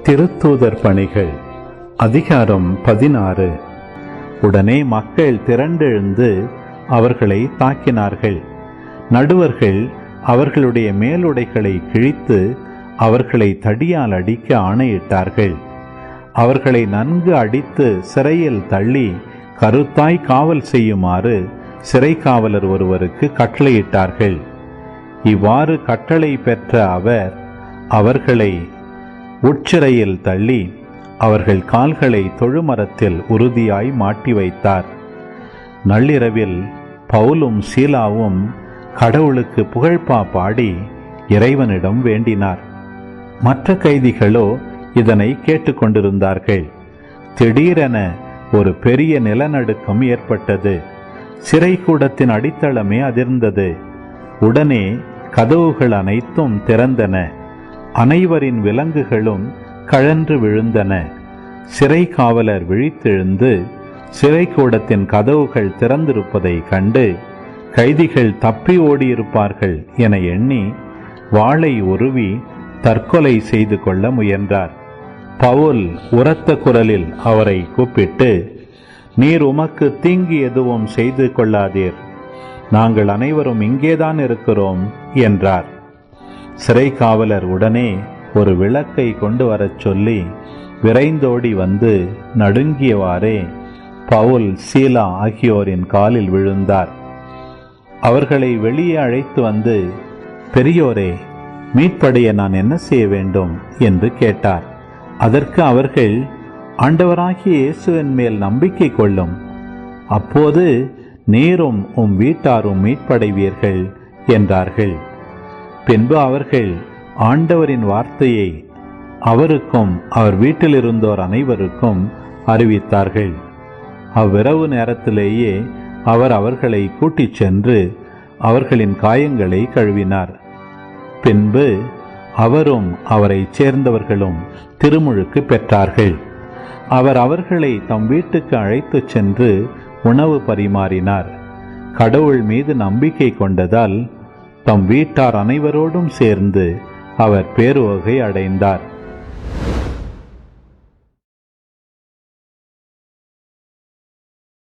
திருத்தூதர் பணிகள் அதிகாரம் 16. உடனே மக்கள் திரண்டெழுந்து அவர்களை தாக்கினார்கள். நடுவர்கள் அவர்களுடைய மேலுடைகளை கிழித்து அவர்களை தடியால் அடிக்க ஆணையிட்டார்கள். அவர்களை நன்கு அடித்து சிறையில் தள்ளி கருத்தாய் காவல் செய்யுமாறு சிறை காவலர் ஒருவருக்கு கட்டளையிட்டார்கள். இவ்வாறு கட்டளை பெற்ற அவர் அவர்களை உட்சிறையில் தள்ளி அவர்கள் கால்களை தொழுமரத்தில் உறுதியாய் மாட்டி வைத்தார். நள்ளிரவில் பவுலும் சீலாவும் கடவுளுக்கு புகழ்பா பாடி இறைவனிடம் வேண்டினார். மற்ற கைதிகளோ இதனை கேட்டுக்கொண்டிருந்தார்கள். திடீரென ஒரு பெரிய நிலநடுக்கம் ஏற்பட்டது. சிறைக்கூடத்தின் அடித்தளமே அதிர்ந்தது. உடனே கதவுகள் அனைத்தும் திறந்தன. அனைவரின் விலங்குகளும் கழன்று விழுந்தன. சிறை காவலர் விழித்தெழுந்து சிறைக்கூடத்தின் கதவுகள் திறந்திருப்பதை கண்டு கைதிகள் தப்பி ஓடியிருப்பார்கள் என எண்ணி வாளை உருவி தற்கொலை செய்து கொள்ள முயன்றார். பவுல் உரத்த குரலில் அவரை கூப்பிட்டு, நீர் உமக்கு தீங்கு எதுவும் செய்து கொள்ளாதீர், நாங்கள் அனைவரும் இங்கேதான் இருக்கிறோம் என்றார். சிறை காவலர் உடனே ஒரு விளக்கை கொண்டு வரச் சொல்லி விரைந்தோடி வந்து நடுங்கியவாறே பவுல் சீலா ஆகியோரின் காலில் விழுந்தார். அவர்களை வெளியே அழைத்து வந்து, பெரியோரே, மீட்படைய நான் என்ன செய்ய வேண்டும் என்று கேட்டார். அதற்கு அவர்கள், ஆண்டவராகிய இயேசுவின் மேல் நம்பிக்கை கொள்ளும், அப்போது நீரும் உம் வீட்டாரும் மீட்படைவீர்கள் என்றார்கள். பின்பு அவர்கள் ஆண்டவரின் வார்த்தையை அவருக்கும் அவர் வீட்டில் இருந்தோர் அனைவருக்கும் அறிவித்தார்கள். அவ்விரவு நேரத்திலேயே அவர் அவர்களை கூட்டிச் சென்று அவர்களின் காயங்களை கழுவினார். பின்பு அவரும் அவரை சேர்ந்தவர்களும் திருமுழுக்கு பெற்றார்கள். அவர் அவர்களை தம் வீட்டுக்கு அழைத்துச் சென்று உணவு பரிமாறினார். கடவுள் மீது நம்பிக்கை கொண்டதால் தம் வீட்டார் அனைவரோடும் சேர்ந்து அவர் பேருவகை அடைந்தார்.